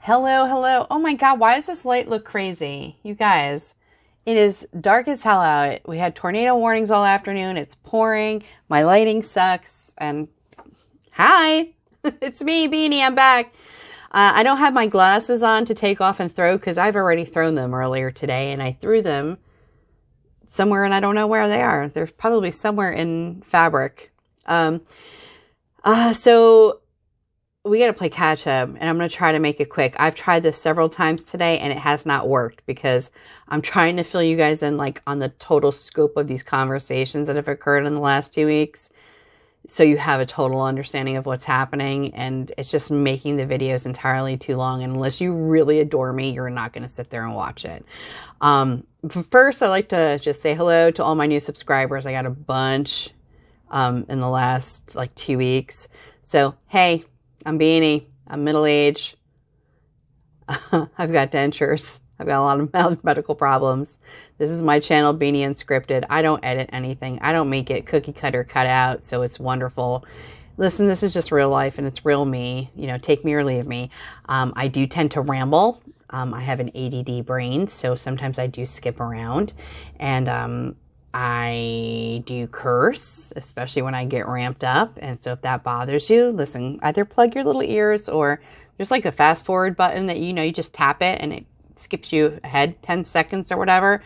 Hello, hello. Oh my God, why does this light look crazy? You guys, it is dark as hell out. We had tornado warnings all afternoon. It's pouring. My lighting sucks. And hi, it's me, Beanie. I'm back. I don't have my glasses on to take off and throw because I've already thrown them earlier today. And I threw them somewhere and I don't know where they are. They're probably somewhere in fabric. So we got to play catch up and I'm going to try to make it quick. I've tried this several times today and it has not worked because I'm trying to fill you guys in like on the total scope of these conversations that have occurred in the last 2 weeks. So you have a total understanding of what's happening, and it's just making the videos entirely too long. And unless you really adore me, you're not going to sit there and watch it. First, I'd like to just say hello to all my new subscribers. I got a bunch in the last like 2 weeks. So, hey, I'm Beanie. I'm middle-aged. I've got dentures. I've got a lot of medical problems. This is my channel, Beanie Unscripted. I don't edit anything. I don't make it cookie cutter cut out, so it's wonderful. Listen, this is just real life, and it's real me. You know, take me or leave me. I do tend to ramble. I have an ADD brain, so sometimes I do skip around. And I do curse, especially when I get ramped up. And so if that bothers you, listen, either plug your little ears or there's like a fast forward button that, you know, you just tap it and it skips you ahead 10 seconds or whatever.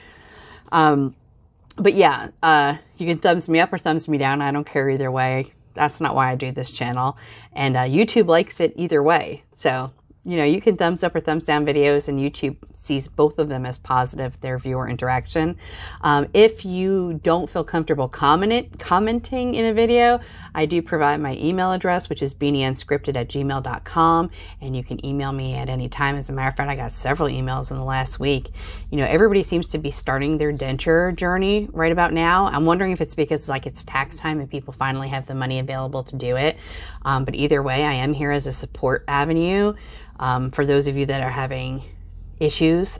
But yeah, you can thumbs me up or thumbs me down. I don't care either way. That's not why I do this channel. And YouTube likes it either way. So, you know, you can thumbs up or thumbs down videos and YouTube sees both of them as positive, their viewer interaction. If you don't feel comfortable commenting in a video, I do provide my email address, which is beanieunscripted@gmail.com, and you can email me at any time. As a matter of fact, I got several emails in the last week. You know, everybody seems to be starting their denture journey right about now. I'm wondering if it's because like it's tax time and people finally have the money available to do it. But either way, I am here as a support avenue for those of you that are having issues.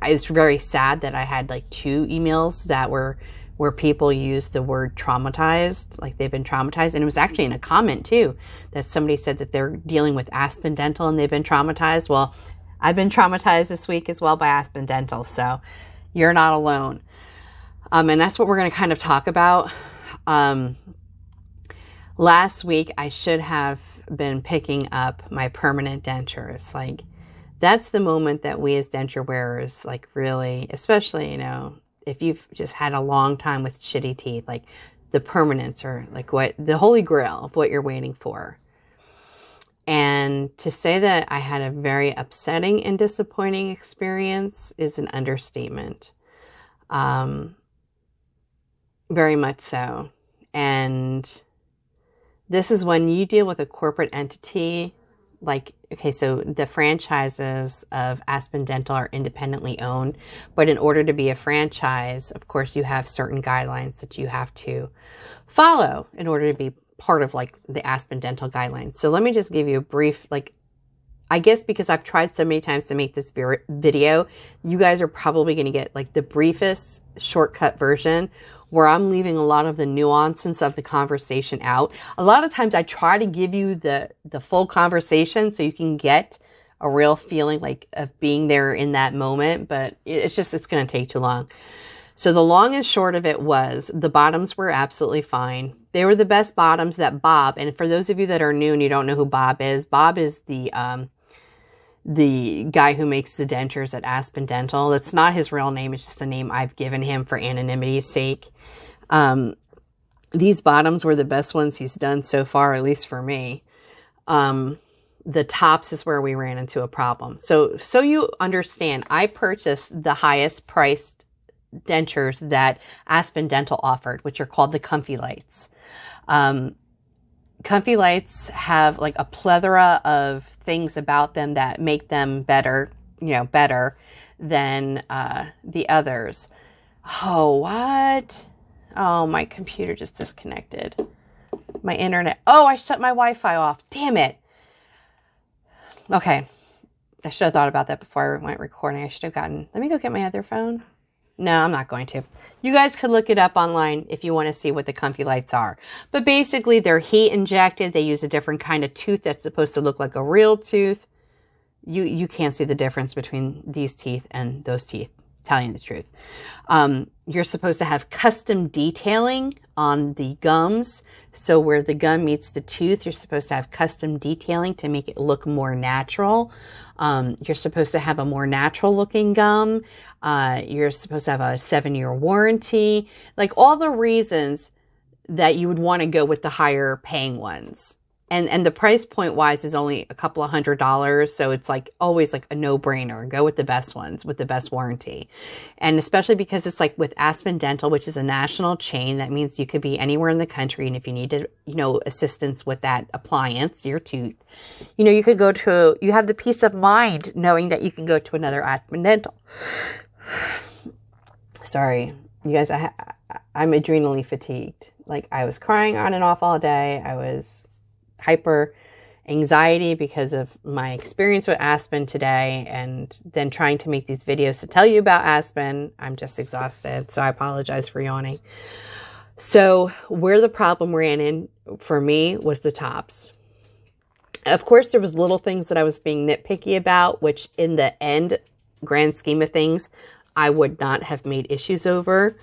It's very sad that I had like 2 emails that were where people used the word traumatized, like they've been traumatized. And it was actually in a comment too that somebody said that they're dealing with Aspen Dental and they've been traumatized. Well, I've been traumatized this week as well by Aspen Dental, so you're not alone. And that's what we're going to kind of talk about. Last week I should have been picking up my permanent dentures. Like, that's the moment that we as denture wearers, like really, especially, you know, if you've just had a long time with shitty teeth, like the permanents are like what the holy grail of what you're waiting for. And to say that I had a very upsetting and disappointing experience is an understatement. Very much so. And this is when you deal with a corporate entity. Like, okay, so the franchises of Aspen Dental are independently owned, but in order to be a franchise, of course, you have certain guidelines that you have to follow in order to be part of like the Aspen Dental guidelines. So let me just give you a brief, like, I guess because I've tried so many times to make this video, you guys are probably going to get like the briefest shortcut version where I'm leaving a lot of the nuances of the conversation out. A lot of times I try to give you the full conversation so you can get a real feeling like of being there in that moment, but it's going to take too long. So the long and short of it was the bottoms were absolutely fine. They were the best bottoms that Bob, and for those of you that are new and you don't know who Bob is the guy who makes the dentures at Aspen Dental. That's not his real name. It's just a name I've given him for anonymity's sake. These bottoms were the best ones he's done so far, at least for me. The tops is where we ran into a problem. So you understand, I purchased the highest priced dentures that Aspen Dental offered, which are called the Comfy Lights. Comfy Lights have like a plethora of things about them that make them better, you know, better than the others. Oh, what? Oh, my computer just disconnected. My internet. Oh, I shut my Wi-Fi off. Damn it. Okay. I should have thought about that before I went recording. I should have gotten, let me go get my other phone. No, I'm not going to. You guys could look it up online if you want to see what the Comfy Lights are. But basically, they're heat injected. They use a different kind of tooth that's supposed to look like a real tooth. You can't see the difference between these teeth and those teeth, telling you the truth. You're supposed to have custom detailing on the gums. So where the gum meets the tooth, you're supposed to have custom detailing to make it look more natural. You're supposed to have a more natural looking gum. You're supposed to have a 7-year warranty. Like all the reasons that you would want to go with the higher paying ones. And the price point wise is only a couple of $100. So it's like always like a no brainer. Go with the best ones with the best warranty. And especially because it's like with Aspen Dental, which is a national chain, that means you could be anywhere in the country. And if you needed, assistance with that appliance, your tooth, you could go to, you have the peace of mind knowing that you can go to another Aspen Dental. Sorry, you guys, I'm adrenally fatigued. Like I was crying on and off all day. I was hyper anxiety because of my experience with Aspen today, and then trying to make these videos to tell you about Aspen. I'm just exhausted, so I apologize for yawning. So where the problem ran in for me was the tops. Of course, there was little things that I was being nitpicky about, which in the end, grand scheme of things, I would not have made issues over,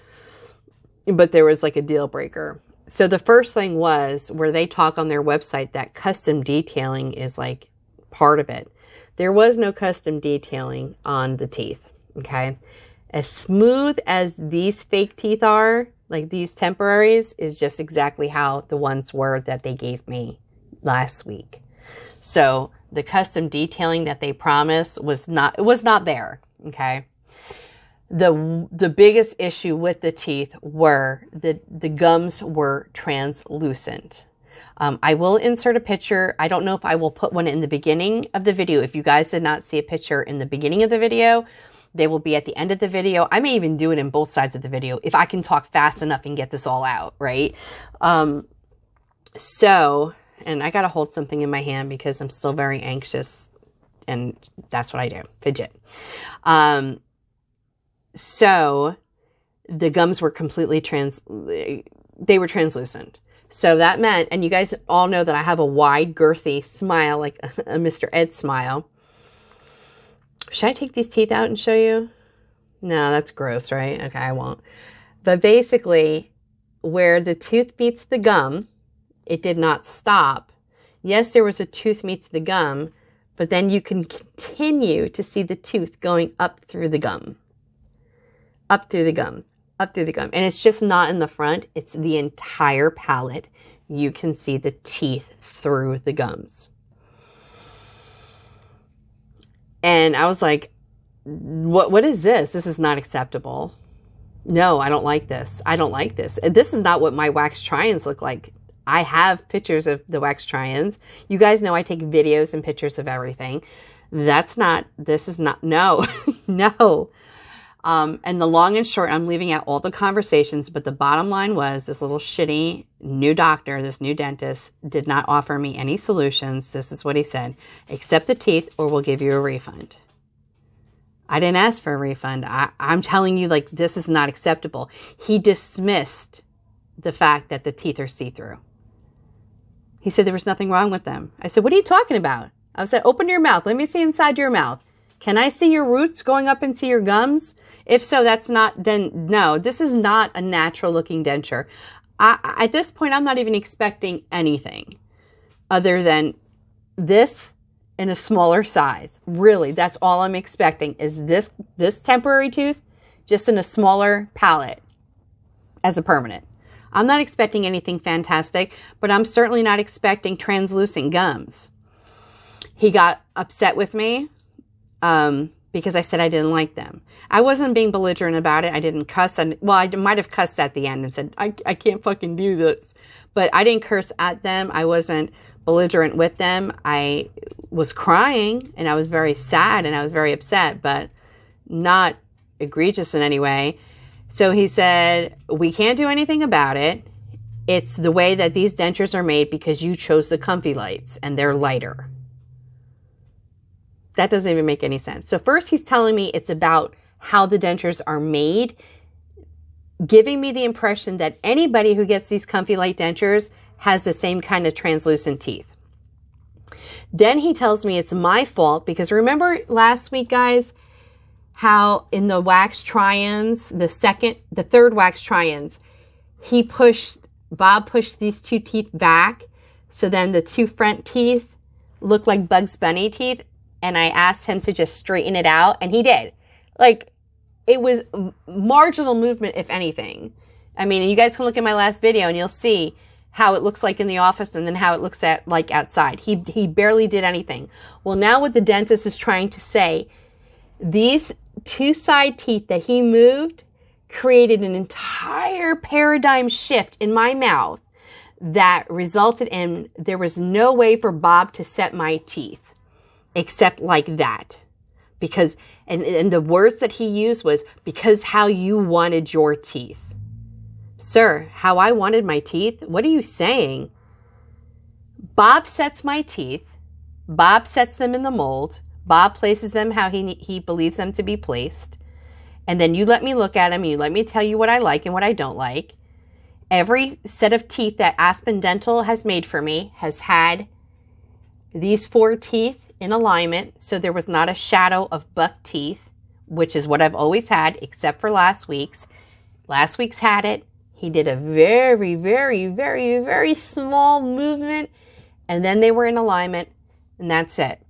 but there was like a deal breaker. So the first thing was where they talk on their website that custom detailing is like part of it. There was no custom detailing on the teeth. Okay. As smooth as these fake teeth are, like these temporaries, is just exactly how the ones were that they gave me last week. So the custom detailing that they promised was not there. Okay. The biggest issue with the teeth were the gums were translucent. I will insert a picture. I don't know if I will put one in the beginning of the video. If you guys did not see a picture in the beginning of the video, they will be at the end of the video. I may even do it in both sides of the video if I can talk fast enough and get this all out, right? And I got to hold something in my hand because I'm still very anxious, and that's what I do, fidget. So the gums were completely they were translucent. So that meant, and you guys all know that I have a wide, girthy smile, like a Mr. Ed smile. Should I take these teeth out and show you? No, that's gross, right? Okay, I won't. But basically, where the tooth meets the gum, it did not stop. Yes, there was a tooth meets the gum, but then you can continue to see the tooth going up through the gum. Up through the gum. And it's just not in the front. It's the entire palate. You can see the teeth through the gums. And I was like, what is this? This is not acceptable. No, I don't like this. I don't like this. This is not what my wax try-ins look like. I have pictures of the wax try-ins. You guys know I take videos and pictures of everything. This is not, no, no. And the long and short, I'm leaving out all the conversations, but the bottom line was this little shitty new doctor, this new dentist, did not offer me any solutions. This is what he said: accept the teeth or we'll give you a refund. I didn't ask for a refund. I'm telling you, like, this is not acceptable. He dismissed the fact that the teeth are see-through. He said there was nothing wrong with them. I said, what are you talking about? I said, open your mouth. Let me see inside your mouth. Can I see your roots going up into your gums? If so, then no, this is not a natural looking denture. At this point, I'm not even expecting anything other than this in a smaller size. Really, that's all I'm expecting is this temporary tooth just in a smaller palate as a permanent. I'm not expecting anything fantastic, but I'm certainly not expecting translucent gums. He got upset with me because I said I didn't like them. I wasn't being belligerent about it. I didn't cuss. I might have cussed at the end and said, I can't fucking do this. But I didn't curse at them. I wasn't belligerent with them. I was crying and I was very sad and I was very upset, but not egregious in any way. So he said, we can't do anything about it. It's the way that these dentures are made because you chose the comfy lights and they're lighter. That doesn't even make any sense. So first he's telling me it's about how the dentures are made, giving me the impression that anybody who gets these comfy light dentures has the same kind of translucent teeth. Then he tells me it's my fault because remember last week, guys, how in the wax try-ins, the third wax try-ins, Bob pushed these two teeth back. So then the two front teeth look like Bugs Bunny teeth. And I asked him to just straighten it out. And he did. Like, it was marginal movement, if anything. I mean, you guys can look at my last video and you'll see how it looks like in the office and then how it looks like outside. He barely did anything. Well, now what the dentist is trying to say, these two side teeth that he moved created an entire paradigm shift in my mouth that resulted in there was no way for Bob to set my teeth except like that. Because, and the words that he used was, because how you wanted your teeth. Sir, how I wanted my teeth? What are you saying? Bob sets my teeth. Bob sets them in the mold. Bob places them how he believes them to be placed. And then you let me look at them and you let me tell you what I like and what I don't like. Every set of teeth that Aspen Dental has made for me has had these 4 teeth in alignment. So there was not a shadow of buck teeth, which is what I've always had, except for last week's. Last week's had it. He did a very, very, very, very small movement. And then they were in alignment. And that's it.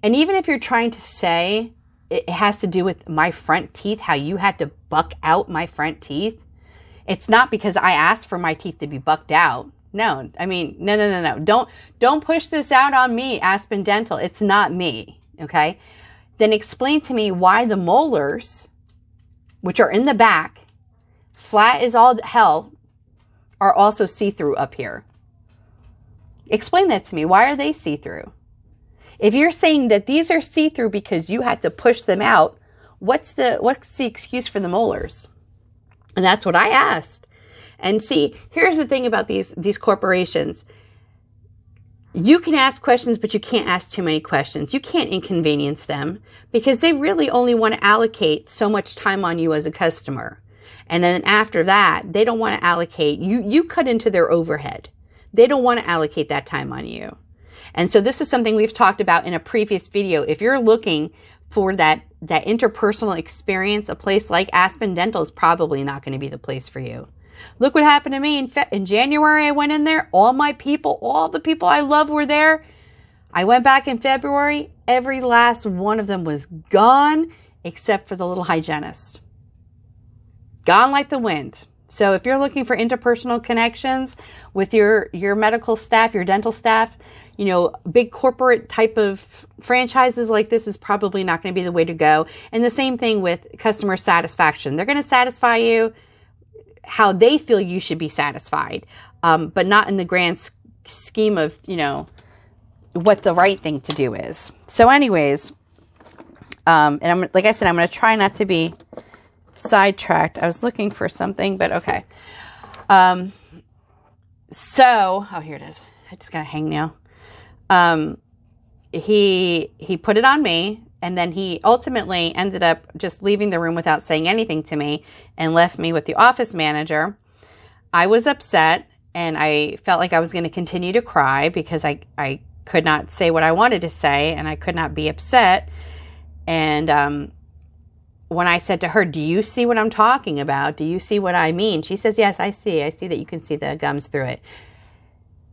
And even if you're trying to say it has to do with my front teeth, how you had to buck out my front teeth, it's not because I asked for my teeth to be bucked out. No, I mean, no. Don't push this out on me, Aspen Dental. It's not me, okay? Then explain to me why the molars, which are in the back, flat as all hell, are also see-through up here. Explain that to me. Why are they see-through? If you're saying that these are see-through because you had to push them out, what's the excuse for the molars? And that's what I asked. And see, here's the thing about these corporations. You can ask questions, but you can't ask too many questions. You can't inconvenience them because they really only want to allocate so much time on you as a customer. And then after that, they don't want to allocate. You cut into their overhead. They don't want to allocate that time on you. And so this is something we've talked about in a previous video. If you're looking for that interpersonal experience, a place like Aspen Dental is probably not going to be the place for you. Look what happened to me in January. I went in there. All the people I love were there. I went back in February. Every last one of them was gone except for the little hygienist. Gone like the wind. So if you're looking for interpersonal connections with your medical staff, your dental staff, you know, big corporate type of franchises like this is probably not going to be the way to go. And the same thing with customer satisfaction. They're going to satisfy you how they feel you should be satisfied, but not in the grand scheme of, you know, what the right thing to do is. So anyways, and like I said, I'm going to try not to be sidetracked. I was looking for something, but okay. Oh, here it is. I just got to hang now. He put it on me, and then he ultimately ended up just leaving the room without saying anything to me and left me with the office manager. I was upset, and I felt like I was going to continue to cry because I could not say what I wanted to say, and I could not be upset. And when I said to her, do you see what I'm talking about? Do you see what I mean? She says, yes, I see. I see that you can see the gums through it.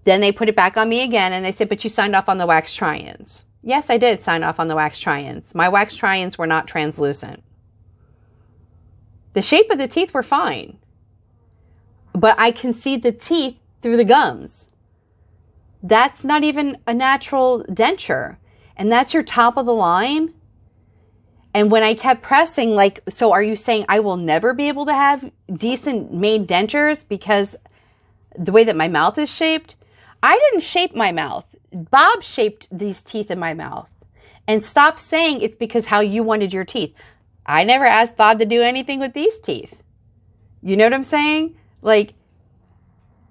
Then they put it back on me again, and they said, but you signed off on the wax try-ins. Yes, I did sign off on the wax try-ins. My wax try-ins were not translucent. The shape of the teeth were fine, but I can see the teeth through the gums. That's not even a natural denture, and that's your top of the line. And when I kept pressing, like, so are you saying I will never be able to have decent made dentures because the way that my mouth is shaped? I didn't shape my mouth. Bob shaped these teeth in my mouth. And stop saying it's because how you wanted your teeth. I never asked Bob to do anything with these teeth. You know what I'm saying? Like,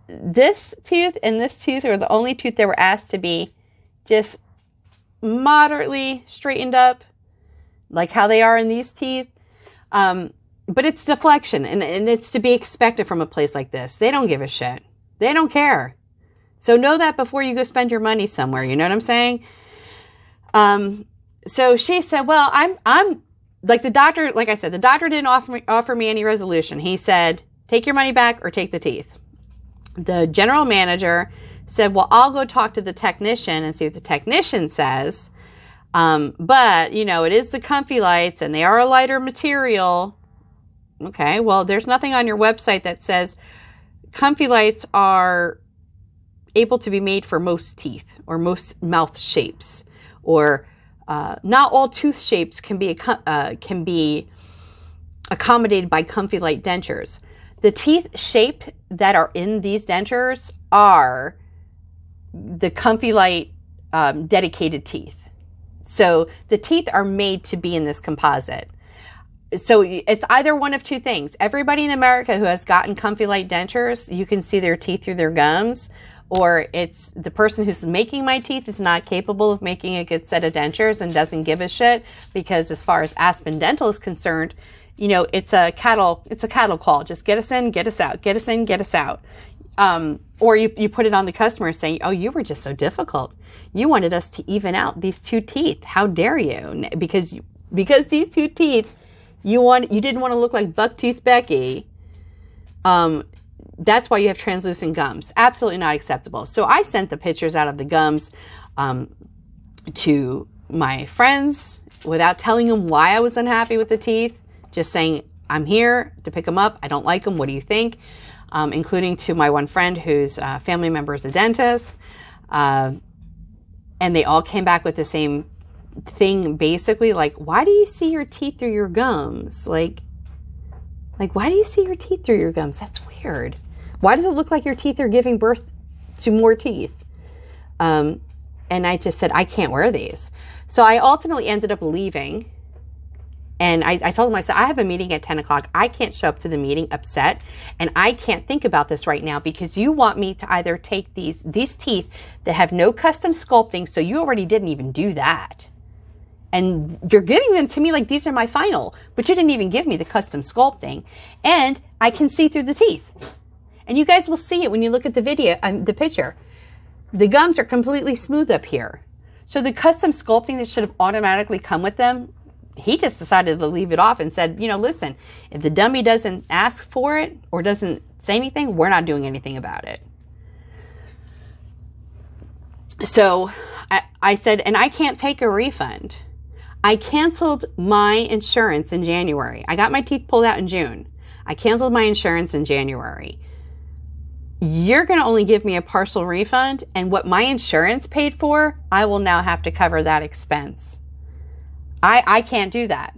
this tooth and this tooth are the only tooth that were asked to be just moderately straightened up, like how they are in these teeth. But it's deflection, and it's to be expected from a place like this. They don't give a shit. They don't care. So know that before you go spend your money somewhere. You know what I'm saying? So she said, well, I'm like the doctor, like I said, the doctor didn't offer me any resolution. He said, take your money back or take the teeth. The general manager said, well, I'll go talk to the technician and see what the technician says. But you know, it is the Comfy Lights and they are a lighter material. Okay. Well, there's nothing on your website that says Comfy Lights are able to be made for most teeth or most mouth shapes, or not all tooth shapes can be accommodated by Comfy Light dentures. The teeth shaped that are in these dentures are the Comfy Light dedicated teeth. So the teeth are made to be in this composite. So it's either one of two things. Everybody in America who has gotten Comfy Light dentures, you can see their teeth through their gums, or it's the person who's making my teeth is not capable of making a good set of dentures and doesn't give a shit, because as far as Aspen Dental is concerned, you know, it's a cattle call. Just get us in, get us out, get us in, get us out. Or you put it on the customer saying, oh, you were just so difficult. You wanted us to even out these two teeth. How dare you? Because these two teeth, you didn't want to look like Bucktooth Becky. That's why you have translucent gums. Absolutely not acceptable. So I sent the pictures out of the gums to my friends without telling them why I was unhappy with the teeth. Just saying, I'm here to pick them up. I don't like them. What do you think? Including to my one friend whose family member is a dentist. And they all came back with the same thing, basically, like, why do you see your teeth through your gums? Like, why do you see your teeth through your gums? That's weird. Why does it look like your teeth are giving birth to more teeth? And I just said, I can't wear these. So I ultimately ended up leaving. And I told them, I said, I have a meeting at 10 o'clock. I can't show up to the meeting upset. And I can't think about this right now because you want me to either take these teeth that have no custom sculpting. So you already didn't even do that. And you're giving them to me like these are my final, but you didn't even give me the custom sculpting. And I can see through the teeth. And you guys will see it when you look at the video, the picture. The gums are completely smooth up here. So the custom sculpting that should have automatically come with them, he just decided to leave it off and said, you know, listen, if the dummy doesn't ask for it or doesn't say anything, we're not doing anything about it. So I said, and I can't take a refund. I canceled my insurance in January. I got my teeth pulled out in June. I canceled my insurance in January. You're going to only give me a partial refund, and what my insurance paid for, I will now have to cover that expense. I can't do that.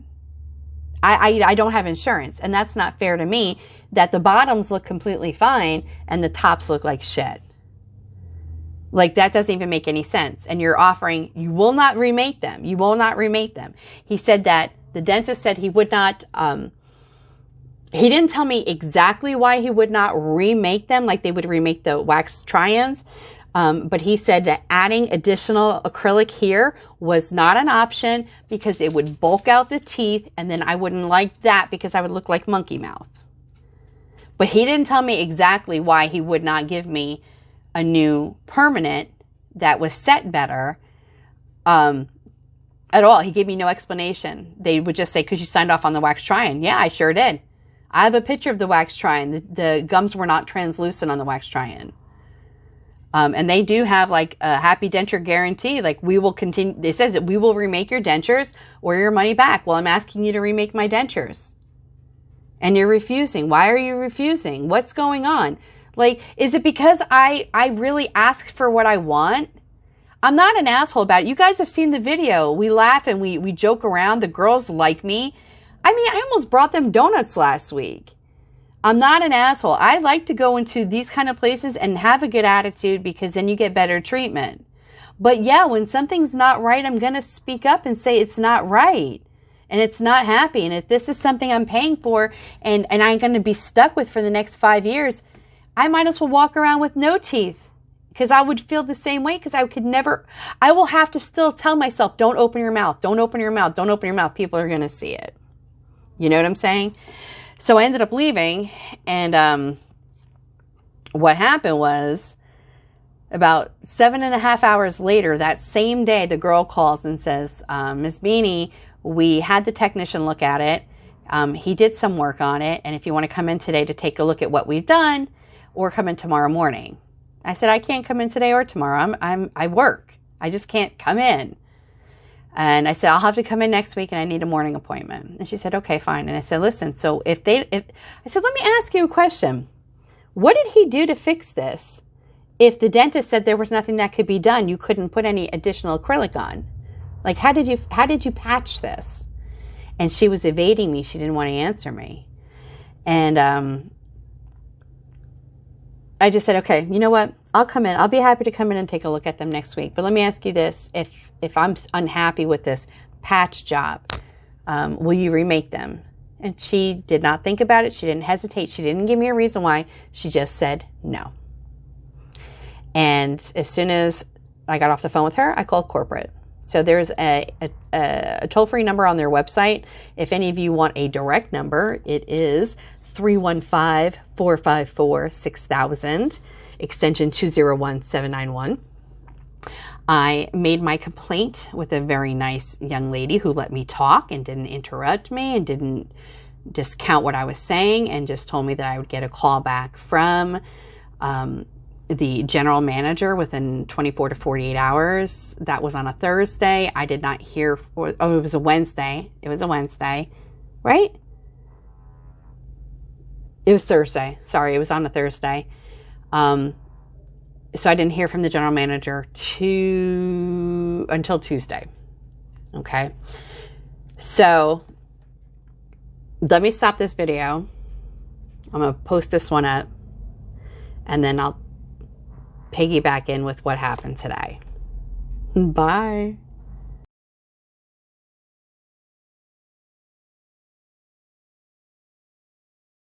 I don't have insurance, and that's not fair to me that the bottoms look completely fine and the tops look like shit. Like, that doesn't even make any sense. And you're offering, you will not remake them. You will not remake them. He said that the dentist said he would not, he didn't tell me exactly why he would not remake them like they would remake the wax try-ins. But he said that adding additional acrylic here was not an option because it would bulk out the teeth, and then I wouldn't like that because I would look like monkey mouth. But he didn't tell me exactly why he would not give me a new permanent that was set better at all. He gave me no explanation. They would just say, because you signed off on the wax try-in. Yeah, I sure did. I have a picture of the wax try-in. The gums were not translucent on the wax try-in. And they do have like a happy denture guarantee. Like, we will continue. It says that we will remake your dentures or your money back. Well, I'm asking you to remake my dentures. And you're refusing. Why are you refusing? What's going on? Like, is it because I really ask for what I want? I'm not an asshole about it. You guys have seen the video. We laugh and we joke around. The girls like me. I mean, I almost brought them donuts last week. I'm not an asshole. I like to go into these kind of places and have a good attitude because then you get better treatment. But yeah, when something's not right, I'm going to speak up and say it's not right. And it's not happy. And if this is something I'm paying for and I'm going to be stuck with for the next 5 years, I might as well walk around with no teeth, because I would feel the same way, because I will have to still tell myself, don't open your mouth, don't open your mouth, don't open your mouth. People are going to see it. You know what I'm saying? So I ended up leaving, and what happened was About 7.5 hours later, that same day, the girl calls and says, Ms. Beanie, we had the technician look at it. He did some work on it. And if you want to come in today to take a look at what we've done, or come in tomorrow morning. I said, I can't come in today or tomorrow. I work. I just can't come in. And I said, I'll have to come in next week and I need a morning appointment. And she said, okay, fine. And I said, listen, so I said, let me ask you a question. What did he do to fix this? If the dentist said there was nothing that could be done, you couldn't put any additional acrylic on. Like, how did you patch this? And she was evading me. She didn't want to answer me. And I just said, okay, you know what? I'll come in. I'll be happy to come in and take a look at them next week. But let me ask you this. If I'm unhappy with this patch job, will you remake them? And she did not think about it. She didn't hesitate. She didn't give me a reason why. She just said no. And as soon as I got off the phone with her, I called corporate. So there's a toll-free number on their website. If any of you want a direct number, it is 315-454-6000, extension 201791. I made my complaint with a very nice young lady who let me talk and didn't interrupt me and didn't discount what I was saying, and just told me that I would get a call back from the general manager within 24 to 48 hours. That was on a Thursday. I did not hear it was a Wednesday. It was a Wednesday, right? It was Thursday. Sorry, it was on a Thursday. So I didn't hear from the general manager until Tuesday. Okay. So let me stop this video. I'm going to post this one up, and then I'll piggyback in with what happened today. Bye.